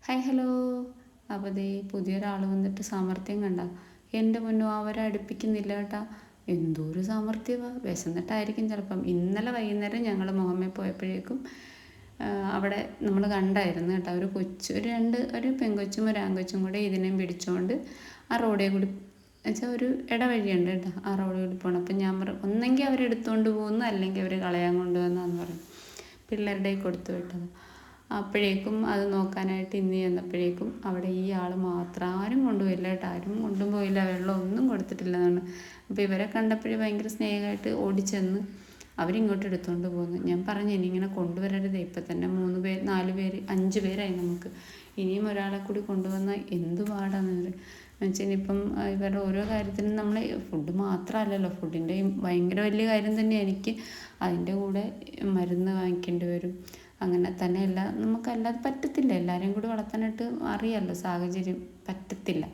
Hi hello. അപ്പോൾ ദേ പുതിയൊരാൾ വന്നിട്ട് സാമർത്ഥ്യം കണ്ട എൻ്റെ മുന്നോ അവരെ അടുപ്പിക്കുന്നില്ല കേട്ടാ. എന്തോ ഒരു സാമർത്ഥ്യമാണ്, വിശന്നിട്ടായിരിക്കും ചിലപ്പം. ഇന്നലെ വൈകുന്നേരം ഞങ്ങൾ മുഹമ്മയിൽ പോയപ്പോഴേക്കും അവിടെ നമ്മൾ കണ്ടായിരുന്നു കേട്ടോ. ഒരു കൊച്ചു ഒരു പെങ്കൊച്ചും ഒരു ആങ്കൊച്ചും കൂടെ ഇതിനെയും പിടിച്ചുകൊണ്ട് ആ റോഡേ കൂടി വെച്ചാൽ ഒരു ഇടവഴിയുണ്ട് കേട്ടോ, ആ റോഡിൽ കൂടി പോകണം. അപ്പം ഞാൻ പറഞ്ഞു ഒന്നെങ്കിൽ അവരെടുത്തുകൊണ്ട് പോകുന്നു, അല്ലെങ്കിൽ അവർ കളയാൻ കൊണ്ടുവന്നാന്ന് പറഞ്ഞു. പിള്ളേരുടെ കൊടുത്തു വിട്ടത്. അപ്പോഴേക്കും അത് നോക്കാനായിട്ട് ഇന്ന് ചെന്നപ്പോഴേക്കും അവിടെ ഈ ആൾ മാത്രം, ആരും കൊണ്ടുപോയില്ല കേട്ടോ, ആരും കൊണ്ടുപോയില്ല, വെള്ളം ഒന്നും കൊടുത്തിട്ടില്ല എന്നാണ്. അപ്പോൾ ഇവരെ കണ്ടപ്പോഴേ ഭയങ്കര സ്നേഹമായിട്ട് ഓടിച്ചെന്ന് അവരിങ്ങോട്ട് എടുത്തുകൊണ്ട് പോകുന്നു. ഞാൻ പറഞ്ഞു ഇനിയിങ്ങനെ കൊണ്ടുവരരുത്, ഇപ്പം തന്നെ 3 പേര് 4 പേര് 5 പേരായി നമുക്ക്, ഇനിയും ഒരാളെ കൂടി കൊണ്ടുവന്നാൽ എന്ത് പാടാന്ന് വെച്ചാൽ. ഇപ്പം ഇവരുടെ ഓരോ കാര്യത്തിനും നമ്മൾ ഫുഡ് മാത്രമല്ലല്ലോ, ഫുഡിൻ്റെയും ഭയങ്കര വലിയ കാര്യം തന്നെ എനിക്ക്. അതിൻ്റെ കൂടെ മരുന്ന് വാങ്ങിക്കേണ്ടി വരും. അങ്ങനെ തന്നെയല്ല, നമുക്കല്ലാതെ പറ്റത്തില്ല, എല്ലാവരെയും കൂടി വളർത്താനായിട്ട് അറിയാമല്ലോ, സാഹചര്യം പറ്റത്തില്ല.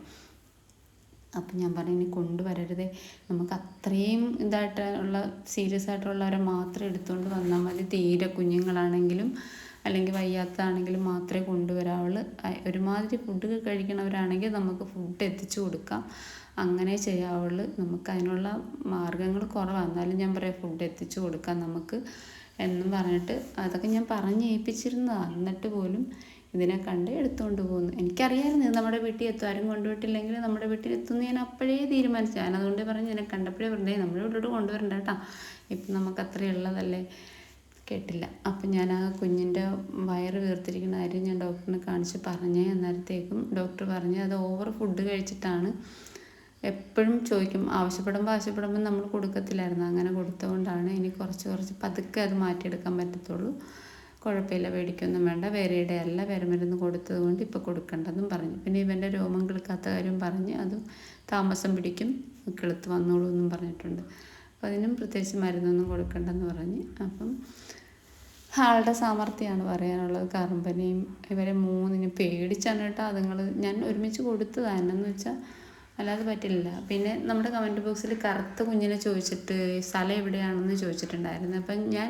അപ്പം ഞാൻ പറഞ്ഞു ഇനി കൊണ്ടുവരരുതേ, നമുക്ക് അത്രയും ഇതായിട്ടുള്ള സീരിയസ് ആയിട്ടുള്ളവരെ മാത്രം എടുത്തുകൊണ്ട് വന്നാൽ മതി. തീരെ കുഞ്ഞുങ്ങളാണെങ്കിലും അല്ലെങ്കിൽ വയ്യാത്തതാണെങ്കിലും മാത്രമേ കൊണ്ടുവരാവുള്ളൂ. ഒരുമാതിരി ഫുഡ് കഴിക്കണവരാണെങ്കിൽ നമുക്ക് ഫുഡ് എത്തിച്ചു കൊടുക്കാം, അങ്ങനെ ചെയ്യാവുള്ളൂ. നമുക്ക് അതിനുള്ള മാർഗ്ഗങ്ങൾ കുറവാണ്, എന്നാലും ഞാൻ പറയാം ഫുഡ് എത്തിച്ചു കൊടുക്കാം നമുക്ക് എന്നും പറഞ്ഞിട്ട് അതൊക്കെ ഞാൻ പറഞ്ഞ് ഏൽപ്പിച്ചിരുന്നതാണ്. എന്നിട്ട് പോലും ഇതിനെ കണ്ട് എടുത്തുകൊണ്ട് പോകുന്നു. എനിക്കറിയാമായിരുന്നു ഇത് നമ്മുടെ വീട്ടിൽ എത്തും, ആരും കൊണ്ടുപോയിട്ടില്ലെങ്കിൽ നമ്മുടെ വീട്ടിൽ എത്തുമെന്ന് ഞാൻ അപ്പോഴേ തീരുമാനിച്ചു. ഞാനതുകൊണ്ട് പറഞ്ഞ് ഇതിനെ കണ്ടപ്പോഴേ പറഞ്ഞേ നമ്മുടെ വീട്ടിലോട്ട് കൊണ്ടുവരണ്ട കേട്ടോ, ഇപ്പം നമുക്ക് അത്രയും ഉള്ളതല്ലേ. കേട്ടില്ല. അപ്പം ഞാൻ ആ കുഞ്ഞിൻ്റെ വയറ് വീർത്തിരിക്കുന്ന കാര്യം ഞാൻ ഡോക്ടറിനെ കാണിച്ച് പറഞ്ഞേ. അന്നേരത്തേക്കും ഡോക്ടർ പറഞ്ഞ് അത് ഓവർ ഫുഡ് കഴിച്ചിട്ടാണ്. എപ്പോഴും ചോദിക്കും, ആവശ്യപ്പെടുമ്പോൾ നമ്മൾ കൊടുക്കത്തില്ലായിരുന്നു, അങ്ങനെ കൊടുത്തുകൊണ്ടാണ്. ഇനി കുറച്ച് പതുക്കെ അത് മാറ്റിയെടുക്കാൻ പറ്റത്തുള്ളൂ, കുഴപ്പമില്ല, പേടിക്കൊന്നും വേണ്ട, വേറെയുടെ അല്ല, വേറെ മരുന്ന് കൊടുത്തത് കൊണ്ട് ഇപ്പോൾ കൊടുക്കേണ്ടതെന്നും പറഞ്ഞു. പിന്നെ ഇവൻ്റെ രോമം കിളുക്കാത്ത കാര്യം പറഞ്ഞ് അതും താമസം പിടിക്കും, കിളുത്ത് വന്നോളൂ എന്നും പറഞ്ഞിട്ടുണ്ട്. അപ്പോൾ അതിനും പ്രത്യേകിച്ച് മരുന്നൊന്നും കൊടുക്കണ്ടെന്ന് പറഞ്ഞ്. അപ്പം ആളുടെ സാമർത്ഥ്യമാണ് പറയാനുള്ളത്. കറമ്പനെയും ഇവരെ 3നും പേടിച്ചാണ് കേട്ടോ അതുങ്ങൾ. ഞാൻ ഒരുമിച്ച് കൊടുത്തതാണ്, എന്നു വെച്ചാൽ അല്ലാതെ പറ്റില്ല. പിന്നെ നമ്മുടെ കമൻറ്റ് ബോക്സിൽ കറുത്ത കുഞ്ഞിനെ ചോദിച്ചിട്ട് സ്ഥലം എവിടെയാണെന്ന് ചോദിച്ചിട്ടുണ്ടായിരുന്നു. അപ്പം ഞാൻ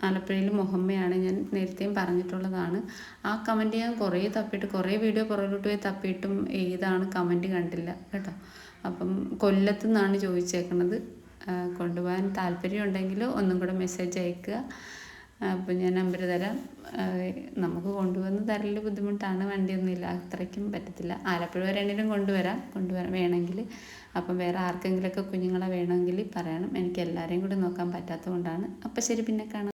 ആലപ്പുഴയിൽ മുഹമ്മയാണ്, ഞാൻ നേരത്തെയും പറഞ്ഞിട്ടുള്ളതാണ്. ആ കമൻറ്റ് ഞാൻ കുറേ തപ്പിയിട്ട്, കുറേ വീഡിയോ പുറകിലോട്ട് പോയി തപ്പിയിട്ടും ഏതാണ് കമൻറ്റ് കണ്ടില്ല കേട്ടോ. അപ്പം കൊല്ലത്തു നിന്നാണ് ചോദിച്ചേക്കണത്. കൊണ്ടുപോകാൻ താല്പര്യം ഉണ്ടെങ്കിൽ ഒന്നും കൂടെ മെസ്സേജ് അയക്കുക. അപ്പം ഞാൻ നമ്പർ തരാം. നമുക്ക് കൊണ്ടുവന്ന് തരൽ ബുദ്ധിമുട്ടാണ്, വണ്ടിയൊന്നുമില്ല, അത്രയ്ക്കും പറ്റത്തില്ല. ആലപ്പുഴ വരെ എങ്കിലും കൊണ്ടുവരാം വേണമെങ്കിൽ. അപ്പം വേറെ ആർക്കെങ്കിലുമൊക്കെ കുഞ്ഞുങ്ങളെ വേണമെങ്കിൽ പറയണം, എനിക്ക് എല്ലാവരെയും കൂടി നോക്കാൻ പറ്റാത്തത് കൊണ്ടാണ്. അപ്പം ശരി, പിന്നെ കാണാം.